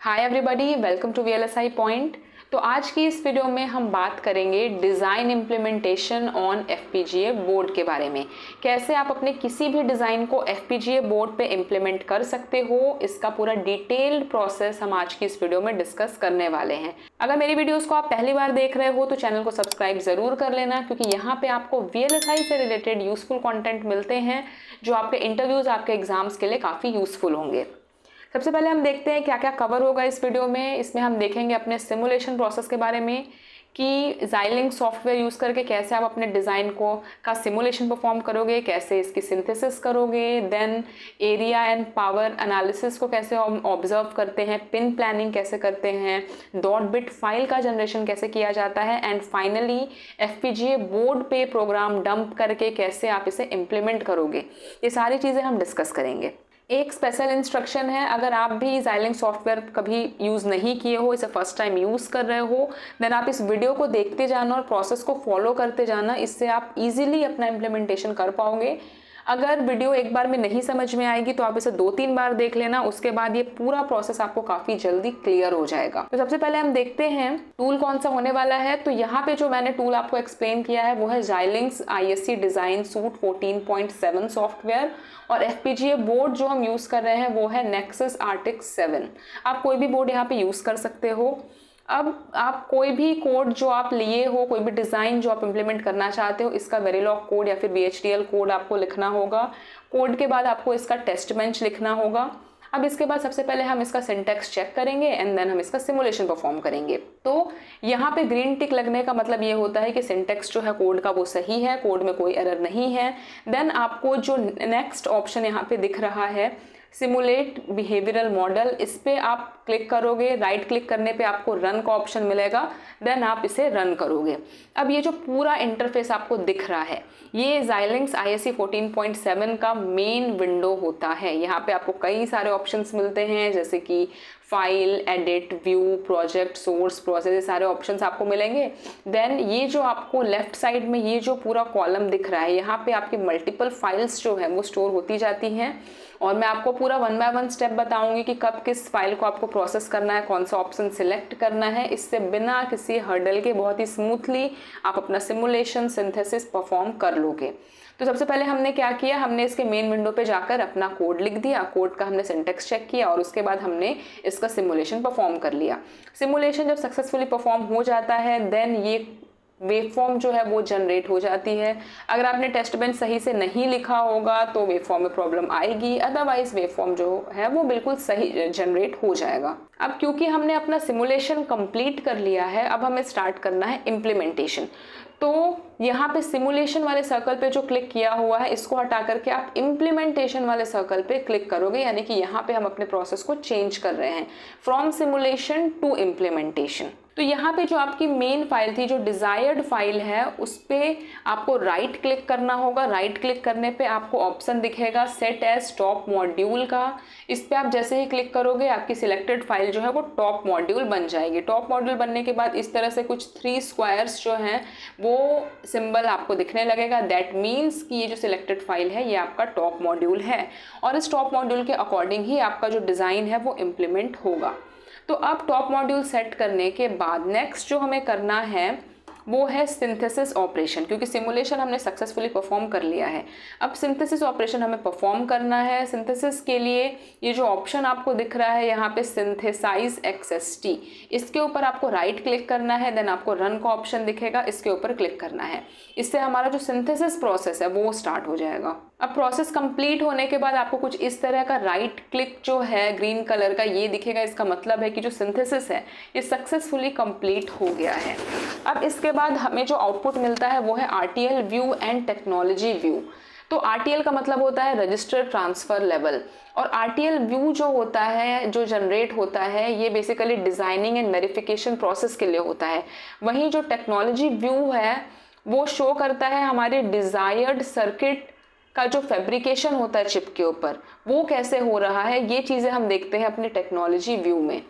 Hi everybody, welcome to VLSI point. तो आज की इस वीडियो में हम बात करेंगे design implementation on FPGA board के बारे में। कैसे आप अपने किसी भी डिज़ाइन को FPGA बोर्ड पे इम्प्लीमेंट कर सकते हो, इसका पूरा डिटेल्ड प्रोसेस हम आज की इस वीडियो में डिस्कस करने वाले हैं। अगर मेरी वीडियोस को आप पहली बार देख रहे हो तो चैनल को सब्सक्राइब ज़रूर कर लेना, क्योंकि यहाँ पे आपको VLSI से रिलेटेड यूज़फुल कॉन्टेंट मिलते हैं जो आपके इंटरव्यूज़, आपके एग्जाम्स के लिए काफ़ी यूज़फुल होंगे। सबसे पहले हम देखते हैं क्या क्या कवर होगा इस वीडियो में। इसमें हम देखेंगे अपने सिमुलेशन प्रोसेस के बारे में कि Xilinx सॉफ्टवेयर यूज़ करके कैसे आप अपने डिज़ाइन का सिमुलेशन परफॉर्म करोगे, कैसे इसकी सिंथेसिस करोगे, then area and power analysis को कैसे ऑब्जर्व करते हैं, पिन प्लानिंग कैसे करते हैं, डॉट बिट फाइल का जनरेशन कैसे किया जाता है, एंड फाइनली FPGA बोर्ड पे प्रोग्राम डंप करके कैसे आप इसे इम्प्लीमेंट करोगे। ये सारी चीज़ें हम डिस्कस करेंगे। एक स्पेशल इंस्ट्रक्शन है, अगर आप भी Xilinx सॉफ्टवेयर कभी यूज़ नहीं किए हो, इसे फर्स्ट टाइम यूज़ कर रहे हो, देन आप इस वीडियो को देखते जाना और प्रोसेस को फॉलो करते जाना। इससे आप इजीली अपना इम्प्लीमेंटेशन कर पाओगे। अगर वीडियो एक बार में नहीं समझ में आएगी तो आप इसे 2-3 बार देख लेना, उसके बाद ये पूरा प्रोसेस आपको काफ़ी जल्दी क्लियर हो जाएगा। तो सबसे पहले हम देखते हैं टूल कौन सा होने वाला है। तो यहाँ पे जो मैंने टूल आपको एक्सप्लेन किया है वो है Xilinx ISC design suit 14.7 software, और FPGA बोर्ड जो हम यूज़ कर रहे हैं वो है Nexus RTX 7। आप कोई भी बोर्ड यहाँ पे यूज़ कर सकते हो। अब आप कोई भी कोड जो आप लिए हो, कोई भी डिज़ाइन जो आप इम्प्लीमेंट करना चाहते हो, इसका वेरिलॉग कोड या फिर VHDL कोड आपको लिखना होगा। कोड के बाद आपको इसका टेस्ट बेंच लिखना होगा। अब इसके बाद सबसे पहले हम इसका सिंटैक्स चेक करेंगे एंड देन हम इसका सिमुलेशन परफॉर्म करेंगे। तो यहाँ पे ग्रीन टिक लगने का मतलब ये होता है कि सिंटैक्स जो है कोड का वो सही है, कोड में कोई एरर नहीं है। देन आपको जो नेक्स्ट ऑप्शन यहाँ पे दिख रहा है सिमुलेट बिहेवियरल मॉडल, इस पे आप क्लिक करोगे। राइट क्लिक करने पे आपको रन का ऑप्शन मिलेगा, देन आप इसे रन करोगे। अब ये जो पूरा इंटरफेस आपको दिख रहा है ये Xilinx ISC 14.7 का मेन विंडो होता है। यहाँ पे आपको कई सारे ऑप्शंस मिलते हैं, जैसे कि file, edit, view, project, source, process, ये सारे ऑप्शंस आपको मिलेंगे। देन ये जो आपको लेफ्ट साइड में ये जो पूरा कॉलम दिख रहा है, यहाँ पे आपकी मल्टीपल फाइल्स जो है वो स्टोर होती जाती हैं, और मैं आपको पूरा 1 बाय 1 स्टेप बताऊंगी कि कब किस फाइल को आपको प्रोसेस करना है, कौन सा ऑप्शन सिलेक्ट करना है। इससे बिना किसी हर्डल के बहुत ही स्मूथली आप अपना सिमुलेशन सिंथेसिस परफॉर्म कर लोगे। तो सबसे पहले हमने क्या किया, हमने इसके मेन विंडो पे जाकर अपना कोड लिख दिया, कोड का हमने सिंटैक्स चेक किया और उसके बाद हमने इसका सिमुलेशन परफॉर्म कर लिया। सिमुलेशन जब सक्सेसफुली परफॉर्म हो जाता है देन ये वेवफॉर्म जो है वो जनरेट हो जाती है। अगर आपने टेस्ट बेंच सही से नहीं लिखा होगा तो वेवफॉर्म में प्रॉब्लम आएगी, अदरवाइज वेवफॉर्म जो है वो बिल्कुल सही जनरेट हो जाएगा। अब क्योंकि हमने अपना सिमुलेशन कंप्लीट कर लिया है, अब हमें स्टार्ट करना है इम्प्लीमेंटेशन। तो यहाँ पे सिमुलेशन वाले सर्कल पे जो क्लिक किया हुआ है इसको हटा करके आप इम्प्लीमेंटेशन वाले सर्कल पे क्लिक करोगे, यानी कि यहाँ पे हम अपने प्रोसेस को चेंज कर रहे हैं फ्रॉम सिमुलेशन टू इम्प्लीमेंटेशन। तो यहाँ पे जो आपकी मेन फाइल थी, जो डिज़ायर्ड फाइल है, उस पर आपको राइट क्लिक करना होगा। राइट क्लिक करने पे आपको ऑप्शन दिखेगा सेट एज टॉप मॉड्यूल का। इस पर आप जैसे ही क्लिक करोगे आपकी सिलेक्टेड फाइल जो है वो टॉप मॉड्यूल बन जाएगी। टॉप मॉड्यूल बनने के बाद इस तरह से कुछ 3 स्क्वायर्स जो हैं वो सिंबल आपको दिखने लगेगा। दैट मीन्स कि ये जो सिलेक्टेड फाइल है ये आपका टॉप मॉड्यूल है, और इस टॉप मॉड्यूल के अकॉर्डिंग ही आपका जो डिज़ाइन है वो इम्प्लीमेंट होगा। तो अब टॉप मॉड्यूल सेट करने के बाद नेक्स्ट जो हमें करना है वो है सिंथेसिस ऑपरेशन, क्योंकि सिमुलेशन हमने सक्सेसफुली परफॉर्म कर लिया है। अब सिंथेसिस ऑपरेशन हमें परफॉर्म करना है। सिंथेसिस के लिए ये जो ऑप्शन आपको दिख रहा है यहाँ पे सिंथेसाइज XST, इसके ऊपर आपको राइट क्लिक करना है। देन आपको रन का ऑप्शन दिखेगा, इसके ऊपर क्लिक करना है। इससे हमारा जो सिंथेसिस प्रोसेस है वो स्टार्ट हो जाएगा। अब प्रोसेस कंप्लीट होने के बाद आपको कुछ इस तरह का राइट क्लिक जो है ग्रीन कलर का ये दिखेगा। इसका मतलब है कि जो सिंथेसिस है ये सक्सेसफुली कंप्लीट हो गया है। अब इसके बाद हमें जो आउटपुट मिलता है वो है RTL view and technology view. तो RTL का मतलब होता है रजिस्टर ट्रांसफ़र लेवल, और RTL व्यू जो होता है, जो जनरेट होता है, ये basically designing and verification process के लिए होता है। वहीं जो टेक्नोलॉजी व्यू है वो शो करता है हमारे डिज़ायर्ड सर्किट का जो फैब्रिकेशन होता है चिप के ऊपर वो कैसे हो रहा है। ये चीज़ें हम देखते हैं अपनी टेक्नोलॉजी व्यू में।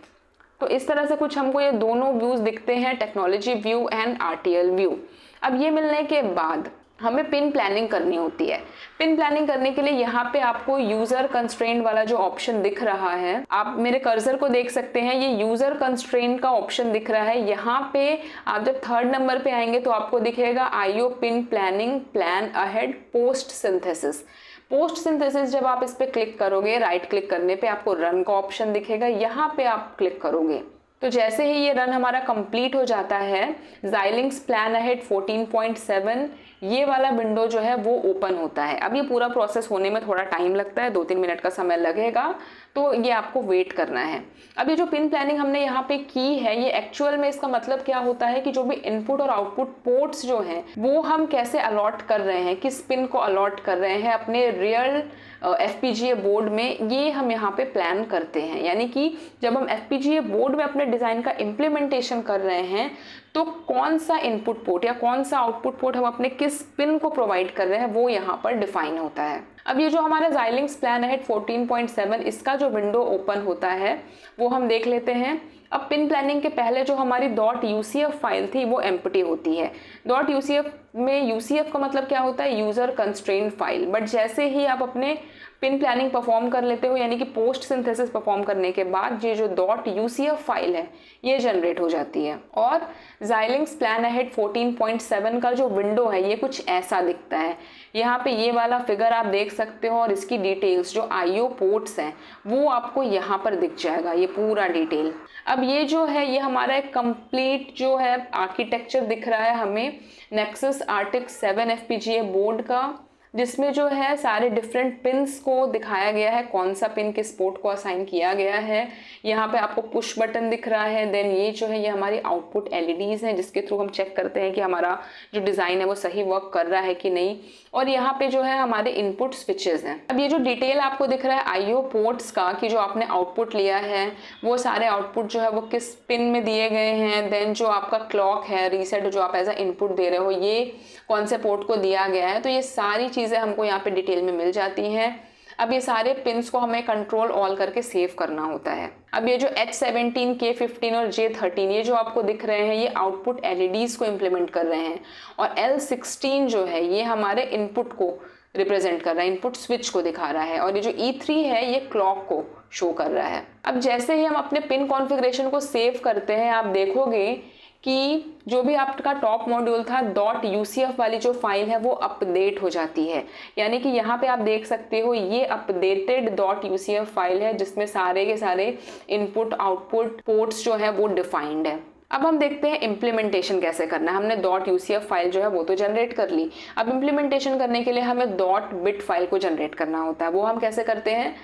तो इस तरह से कुछ हमको ये दोनों व्यूज़ दिखते हैं, technology view and RTL view. अब ये मिलने के बाद हमें पिन प्लानिंग करनी होती है। पिन प्लानिंग करने के लिए यहाँ पे आपको यूजर कंस्ट्रेंट वाला जो ऑप्शन दिख रहा है, आप मेरे कर्सर को देख सकते हैं, ये यूजर कंस्ट्रेंट का ऑप्शन दिख रहा है। यहाँ पे आप जब 3rd नंबर पे आएंगे तो आपको दिखेगा IO pin planning, plan ahead, post synthesis. Post synthesis जब आप इस पे क्लिक करोगे, राइट क्लिक करने पे आपको रन का ऑप्शन दिखेगा, यहाँ पे आप क्लिक करोगे तो जैसे ही ये रन हमारा कंप्लीट हो जाता है, Xilinx प्लान अहेड 14.7 ये वाला विंडो जो है वो ओपन होता है। अब ये पूरा प्रोसेस होने में थोड़ा टाइम लगता है, 2-3 मिनट का समय लगेगा, तो ये आपको वेट करना है। अब ये जो पिन प्लानिंग हमने यहाँ पे की है, ये एक्चुअल में इसका मतलब क्या होता है कि जो भी इनपुट और आउटपुट पोर्ट्स जो हैं वो हम कैसे अलॉट कर रहे हैं, किस पिन को अलॉट कर रहे हैं अपने रियल FPGA बोर्ड में, ये हम यहाँ पे प्लान करते हैं। यानी कि जब हम FPGA बोर्ड में अपने डिज़ाइन का इम्प्लीमेंटेशन कर रहे हैं तो कौन सा इनपुट पोर्ट या कौन सा आउटपुट पोर्ट हम अपने किस पिन को प्रोवाइड कर रहे हैं वो यहाँ पर डिफाइन होता है। अब ये जो हमारा Xilinx प्लान अहेड 14.7 इसका जो विंडो ओपन होता है वो हम देख लेते हैं। अब पिन प्लानिंग के पहले जो हमारी .ucf फाइल थी वो एम्प्टी होती है। .ucf में UCF का मतलब क्या होता है, यूज़र कंस्ट्रेंट फाइल। बट जैसे ही आप अपने पिन प्लानिंग परफॉर्म कर लेते हो, यानी कि पोस्ट सिंथेसिस परफॉर्म करने के बाद ये जो .ucf फाइल है ये जनरेट हो जाती है। और Xilinx प्लान अहेड 14.7 का जो विंडो है ये कुछ ऐसा दिखता है। यहाँ पे ये वाला फिगर आप देख सकते हो और इसकी डिटेल्स जो IO पोर्ट्स हैं वो आपको यहाँ पर दिख जाएगा, ये पूरा डिटेल। अब ये जो है ये हमारा एक कंप्लीट जो है आर्किटेक्चर दिख रहा है हमें Nexus Arctic 7 FPGA बोर्ड का, जिसमें जो है सारे डिफरेंट पिन्स को दिखाया गया है, कौन सा पिन किस पोर्ट को असाइन किया गया है। यहाँ पे आपको पुश बटन दिख रहा है। देन ये जो है ये हमारी आउटपुट LEDs हैं जिसके थ्रू हम चेक करते हैं कि हमारा जो डिज़ाइन है वो सही वर्क कर रहा है कि नहीं। और यहाँ पे जो है हमारे इनपुट स्विचेस हैं। अब ये जो डिटेल आपको दिख रहा है IO पोर्ट्स का कि जो आपने आउटपुट लिया है वो सारे आउटपुट जो है वो किस पिन में दिए गए हैं। देन जो आपका क्लॉक है, रीसेट जो आप एज अ इनपुट दे रहे हो, ये कौन से पोर्ट को दिया गया है। तो ये सारी चीज़ें हमको यहाँ पे डिटेल में मिल जाती हैं। अब ये सारे पिन्स को हमें कंट्रोल ऑल करके सेव करना होता है। अब ये जो H17, K15 और J13 ये जो आपको दिख रहे हैं ये आउटपुट LEDs को इम्प्लीमेंट कर रहे हैं। और L16 जो है ये हमारे इनपुट को रिप्रेजेंट कर रहा है, इनपुट स्विच को दिखा रहा है। और ये जो E3 है ये क्लॉक को शो कर रहा है। अब जैसे ही हम अपने पिन कॉन्फ़िगरेशन को सेव करते हैं, आप देखोगे कि जो भी आपका टॉप मॉड्यूल था .ucf वाली जो फाइल है वो अपडेट हो जाती है। यानी कि यहाँ पे आप देख सकते हो ये अपडेटेड .ucf फाइल है जिसमें सारे के सारे इनपुट आउटपुट पोर्ट्स जो है वो डिफाइंड है। अब हम देखते हैं इम्प्लीमेंटेशन कैसे करना है। हमने .ucf फाइल जो है वो तो जनरेट कर ली। अब इम्प्लीमेंटेशन करने के लिए हमें .bit फाइल को जनरेट करना होता है। वो हम कैसे करते हैं,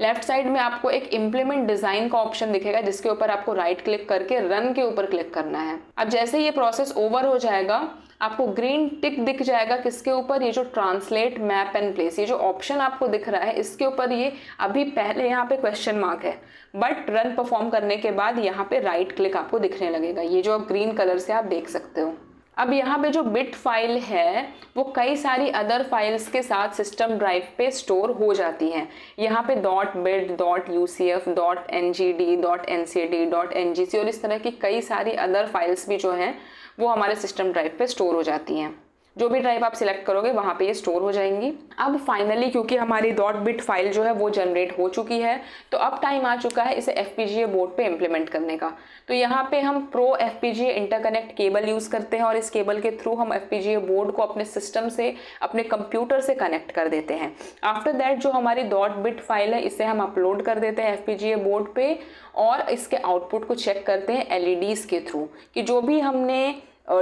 लेफ्ट साइड में आपको एक इम्प्लीमेंट डिज़ाइन का ऑप्शन दिखेगा जिसके ऊपर आपको राइट क्लिक करके रन के ऊपर क्लिक करना है। अब जैसे ये प्रोसेस ओवर हो जाएगा आपको ग्रीन टिक दिख जाएगा किसके ऊपर, ये जो ट्रांसलेट मैप एंड प्लेस ये जो ऑप्शन आपको दिख रहा है इसके ऊपर ये अभी पहले यहाँ पे क्वेश्चन मार्क है, बट रन परफॉर्म करने के बाद यहाँ पे राइट क्लिक आपको दिखने लगेगा। ये जो ग्रीन कलर से आप देख सकते हो। अब यहाँ पे जो बिट फाइल है वो कई सारी अदर फाइल्स के साथ सिस्टम ड्राइव पे स्टोर हो जाती हैं। यहाँ पे .bit, .ucf, .ngd, .ncd, .ngc और इस तरह की कई सारी अदर फाइल्स भी जो हैं वो हमारे सिस्टम ड्राइव पे स्टोर हो जाती हैं। जो भी ड्राइव आप सिलेक्ट करोगे वहाँ पे ये स्टोर हो जाएंगी। अब फाइनली क्योंकि हमारी .bit फाइल जो है वो जनरेट हो चुकी है तो अब टाइम आ चुका है इसे FPGA बोर्ड पे इम्प्लीमेंट करने का। तो यहाँ पे हम pro FPGA interconnect cable use करते हैं और इस केबल के थ्रू हम FPGA बोर्ड को अपने सिस्टम से, अपने कंप्यूटर से कनेक्ट कर देते हैं। आफ्टर दैट जो हमारी .bit फाइल है इसे हम अपलोड कर देते हैं FPGA बोर्ड पे और इसके आउटपुट को चेक करते हैं LEDs के थ्रू कि जो भी हमने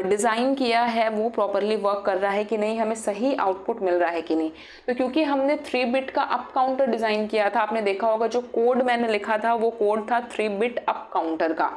डिज़ाइन किया है वो प्रॉपरली वर्क कर रहा है कि नहीं, हमें सही आउटपुट मिल रहा है कि नहीं। तो क्योंकि हमने 3 बिट का अप काउंटर डिज़ाइन किया था, आपने देखा होगा जो कोड मैंने लिखा था वो कोड था 3 बिट अप काउंटर का,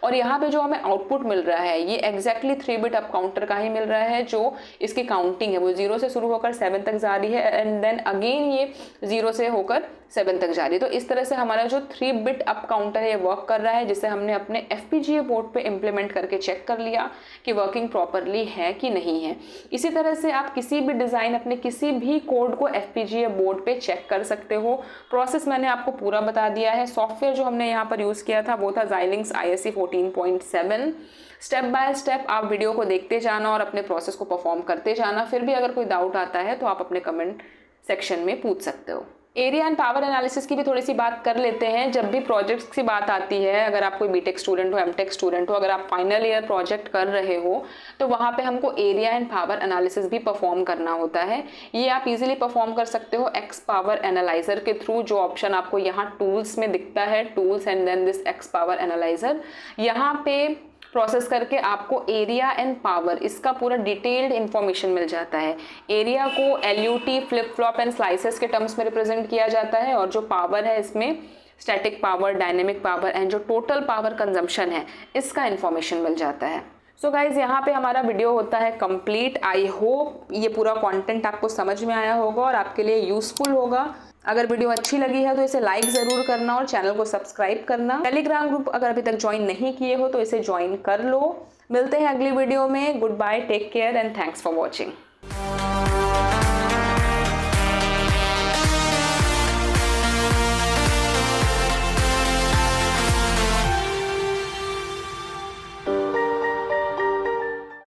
और यहाँ पे जो हमें आउटपुट मिल रहा है ये एग्जैक्टली 3 बिट अप काउंटर का ही मिल रहा है। जो इसकी काउंटिंग है वो 0 से शुरू होकर 7 तक जा रही है एंड देन अगेन ये 0 से होकर 7 तक जा रही है। तो इस तरह से हमारा जो 3 बिट अप काउंटर है ये वर्क कर रहा है, जिसे हमने अपने FPGA बोर्ड पे इम्प्लीमेंट करके चेक कर लिया कि वर्किंग प्रॉपरली है कि नहीं है। इसी तरह से आप किसी भी डिज़ाइन अपने किसी भी कोड को FPGA बोर्ड पे चेक कर सकते हो। प्रोसेस मैंने आपको पूरा बता दिया है। सॉफ्टवेयर जो हमने यहाँ पर यूज़ किया था वो था Xilinx ISE 14.7। Step by step आप वीडियो को देखते जाना और अपने प्रोसेस को परफॉर्म करते जाना। फिर भी अगर कोई डाउट आता है तो आप अपने कमेंट सेक्शन में पूछ सकते हो। एरिया एंड पावर एनालिसिस की भी थोड़ी सी बात कर लेते हैं। जब भी प्रोजेक्ट्स की बात आती है, अगर आप कोई बीटेक स्टूडेंट हो, एमटेक स्टूडेंट हो, अगर आप फाइनल ईयर प्रोजेक्ट कर रहे हो तो वहाँ पे हमको एरिया एंड पावर एनालिसिस भी परफॉर्म करना होता है। ये आप इजीली परफॉर्म कर सकते हो एक्स पावर एनालाइजर के थ्रू। जो ऑप्शन आपको यहाँ टूल्स में दिखता है, tools and then this X power analyser, यहाँ पे प्रोसेस करके आपको एरिया एंड पावर इसका पूरा डिटेल्ड इंफॉर्मेशन मिल जाता है। एरिया को LUT, flip flop and slices के टर्म्स में रिप्रेजेंट किया जाता है, और जो पावर है इसमें static power, dynamic power and जो टोटल पावर कंजम्पशन है इसका इंफॉर्मेशन मिल जाता है। सो गाइज, यहाँ पे हमारा वीडियो होता है कंप्लीट। आई होप ये पूरा कंटेंट आपको समझ में आया होगा और आपके लिए यूजफुल होगा। अगर वीडियो अच्छी लगी है तो इसे लाइक ज़रूर करना और चैनल को सब्सक्राइब करना। टेलीग्राम ग्रुप अगर अभी तक ज्वाइन नहीं किए हो तो इसे ज्वाइन कर लो। मिलते हैं अगली वीडियो में। Goodbye, take care and thanks for watching.